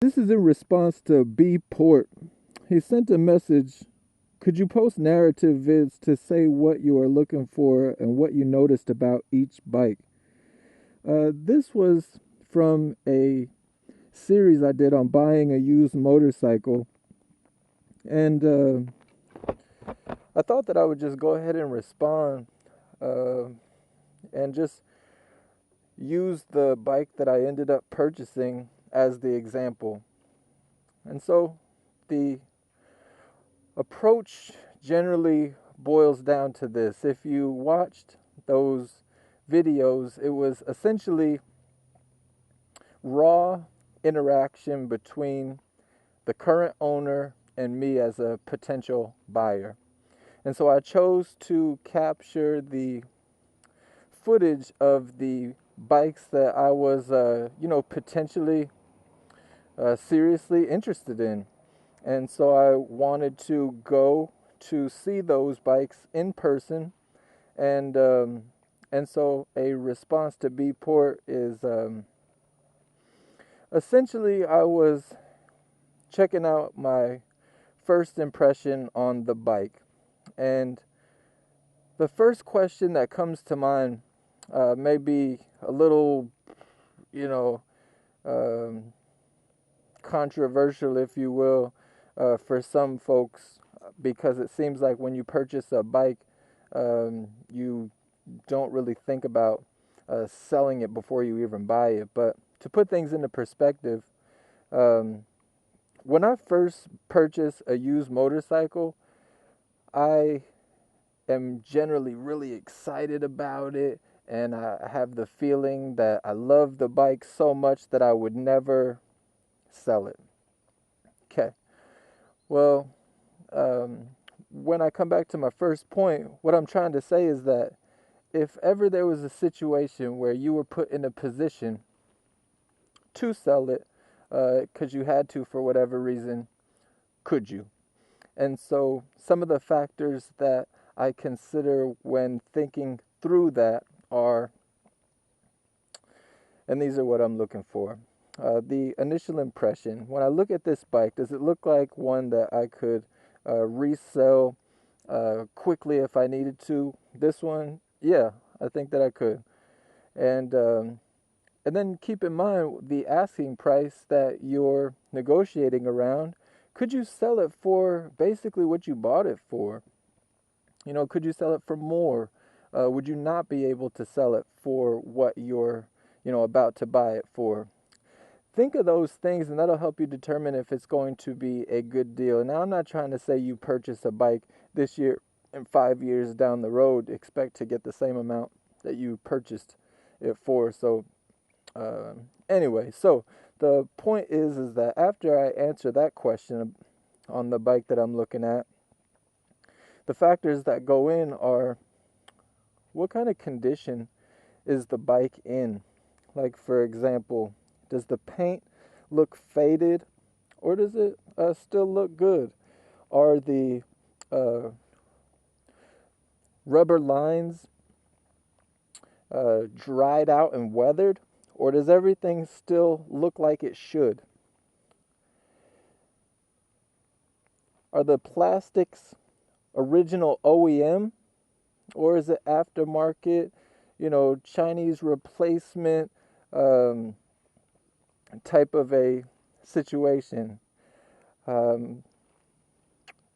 This is in response to B Port. He sent a message. Could you post narrative vids to say what you are looking for and what you noticed about each bike? This was from a series I did on buying a used motorcycle, and I thought that I would just go ahead and respond uh, and just use the bike that I ended up purchasing as the example. And so the approach generally boils down to this. If you watched those videos, it was essentially raw interaction between the current owner and me as a potential buyer. And so I chose to capture the footage of the bikes that I was, potentially seriously interested in. And so I wanted to go to see those bikes in person, and so a response to B-Port is essentially I was checking out my first impression on the bike, and the first question that comes to mind may be a little, you know, um, controversial, if you will, for some folks, because it seems like when you purchase a bike, you don't really think about selling it before you even buy it. But to put things into perspective, um, when I first purchase a used motorcycle, I am generally really excited about it, and I have the feeling that I love the bike so much that I would never sell it. Okay. Well, um, when I come back to my first point, what I'm trying to say is that if ever there was a situation where you were put in a position to sell it, because you had to for whatever reason, could you? And so some of the factors that I consider when thinking through that are, and these are what I'm looking for. The initial impression. When I look at this bike, does it look like one that I could resell quickly if I needed to? This one, yeah, I think that I could. And and then keep in mind the asking price that you're negotiating around. Could you sell it for basically what you bought it for? You know, could you sell it for more? Would you not be able to sell it for what you're, about to buy it for? Think of those things, and that'll help you determine if it's going to be a good deal. Now, I'm not trying to say you purchase a bike this year and 5 years down the road expect to get the same amount that you purchased it for. So, anyway, so the point is that after I answer that question on the bike that I'm looking at, the factors that go in are what kind of condition is the bike in? Like, for example, does the paint look faded or does it still look good? Are the uh, rubber lines dried out and weathered, or does everything still look like it should? Are the plastics original OEM, or is it aftermarket, Chinese replacement um, type of a situation? Um,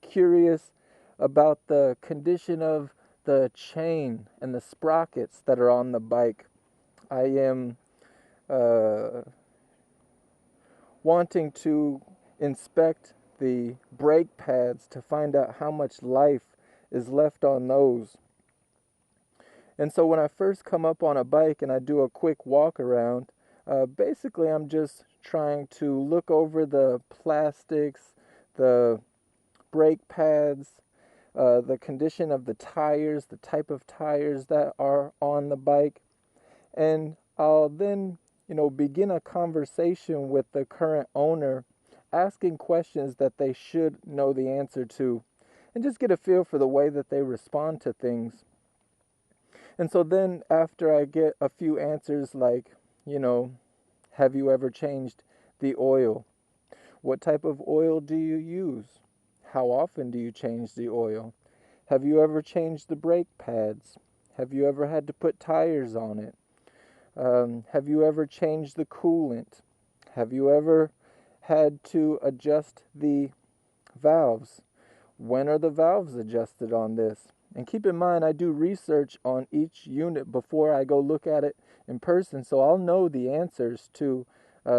Curious about the condition of the chain and the sprockets that are on the bike. I am wanting to inspect the brake pads to find out how much life is left on those. And so when I first come up on a bike and I do a quick walk around, basically I'm just trying to look over the plastics, the brake pads, the condition of the tires, the type of tires that are on the bike, and I'll then, begin a conversation with the current owner, asking questions that they should know the answer to, and just get a feel for the way that they respond to things. And so then after I get a few answers like, have you ever changed the oil? What type of oil do you use? How often do you change the oil? Have you ever changed the brake pads? Have you ever had to put tires on it? Have you ever changed the coolant? Have you ever had to adjust the valves? When are the valves adjusted on this? And keep in mind, I do research on each unit before I go look at it in person, so I'll know the answers to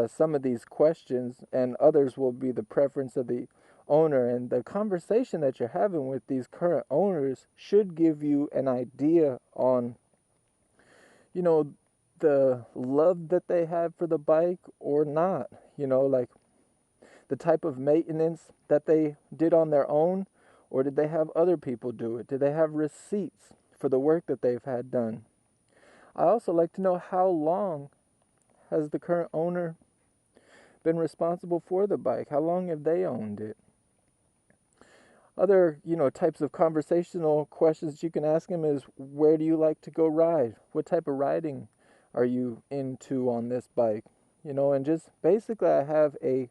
some of these questions, and others will be the preference of the owner. And the conversation that you're having with these current owners should give you an idea on, the love that they have for the bike or not. Like the type of maintenance that they did on their own, or did they have other people do it? Did they have receipts for the work that they've had done? I also like to know, how long has the current owner been responsible for the bike? How long have they owned it? Other, types of conversational questions you can ask them is, where do you like to go ride? What type of riding are you into on this bike? And just basically I have a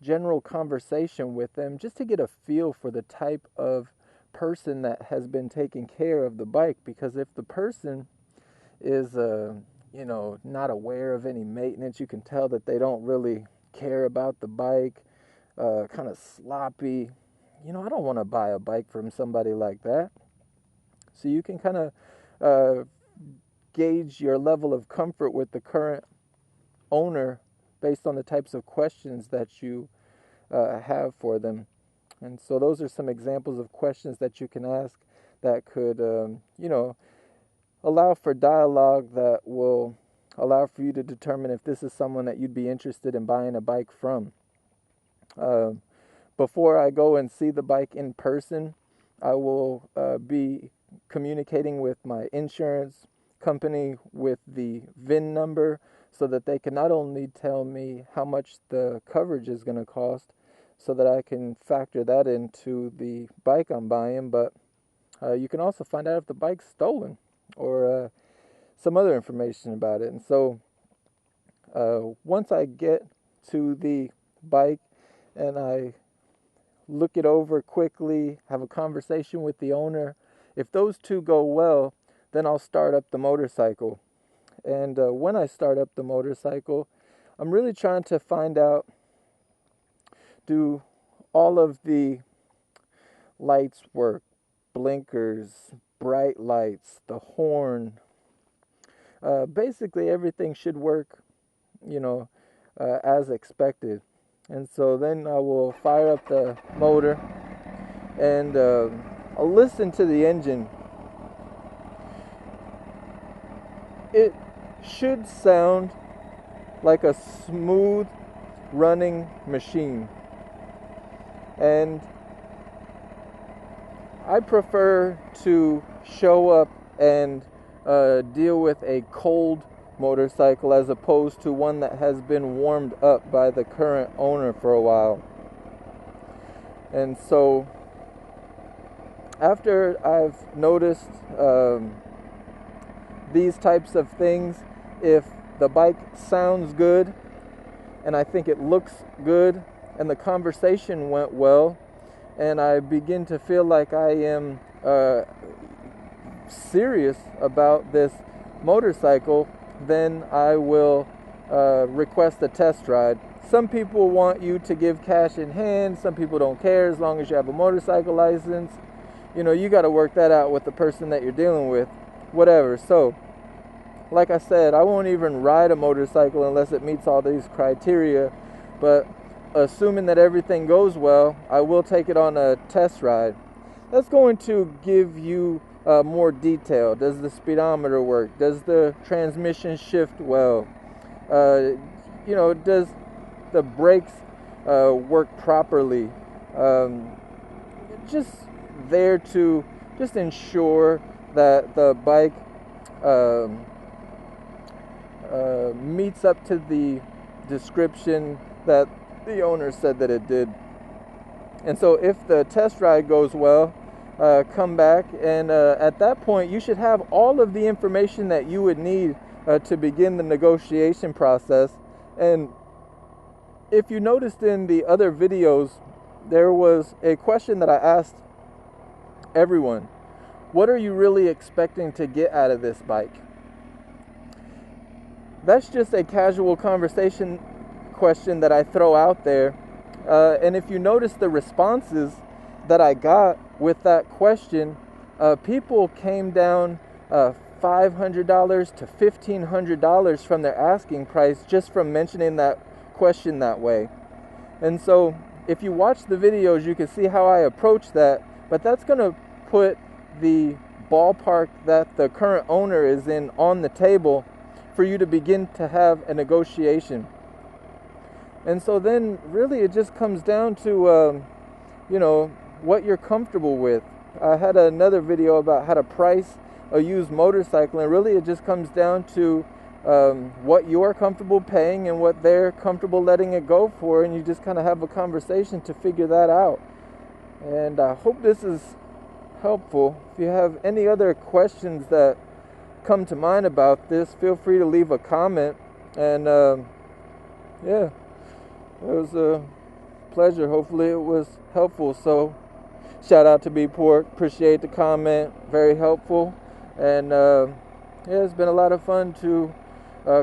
general conversation with them just to get a feel for the type of person that has been taking care of the bike. Because if the person is, not aware of any maintenance, you can tell that they don't really care about the bike, kind of sloppy. I don't want to buy a bike from somebody like that. So you can kind of gauge your level of comfort with the current owner based on the types of questions that you have for them. And so those are some examples of questions that you can ask that could, allow for dialogue that will allow for you to determine if this is someone that you'd be interested in buying a bike from. Before I go and see the bike in person, I will be communicating with my insurance company with the VIN number, so that they can not only tell me how much the coverage is going to cost, so that I can factor that into the bike I'm buying, but you can also find out if the bike's stolen or some other information about it. And so once I get to the bike and I look it over quickly, have a conversation with the owner, if those two go well, then I'll start up the motorcycle. And when I start up the motorcycle, I'm really trying to find out, do all of the lights work? Blinkers, bright lights, the horn. Basically everything should work, as expected. And so then I will fire up the motor and I'll listen to the engine. It should sound like a smooth running machine. And I prefer to show up and deal with a cold motorcycle as opposed to one that has been warmed up by the current owner for a while. And so after I've noticed these types of things, if the bike sounds good and I think it looks good and the conversation went well and I begin to feel like I am serious about this motorcycle, then I will request a test ride. Some people want you to give cash in hand. Some people don't care as long as you have a motorcycle license. You got to work that out with the person that you're dealing with. Whatever. So, like I said, I won't even ride a motorcycle unless it meets all these criteria. But assuming that everything goes well, I will take it on a test ride. That's going to give you more detail. Does the speedometer work? Does the transmission shift well? Does the brakes work properly? Just there to just ensure that the bike meets up to the description that the owner said that it did. And so if the test ride goes well, come back, and at that point you should have all of the information that you would need to begin the negotiation process. And if you noticed in the other videos, there was a question that I asked everyone. What are you really expecting to get out of this bike? That's just a casual conversation question that I throw out there. And if you notice the responses that I got with that question, people came down $500 to $1,500 from their asking price just from mentioning that question that way. And so if you watch the videos, you can see how I approach that, but that's going to put the ballpark that the current owner is in on the table for you to begin to have a negotiation. And so then really it just comes down to what you're comfortable with. I had another video about how to price a used motorcycle, and really it just comes down to what you're comfortable paying and what they're comfortable letting it go for, and you just kind of have a conversation to figure that out. And I hope this is helpful. If you have any other questions that come to mind about this, feel free to leave a comment. And it was a pleasure. Hopefully it was helpful. So shout out to B Pork. Appreciate the comment. Very helpful. And it's been a lot of fun to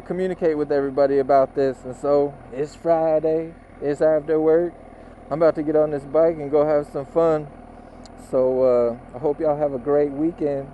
communicate with everybody about this. And so it's Friday. It's after work. I'm about to get on this bike and go have some fun. So I hope y'all have a great weekend.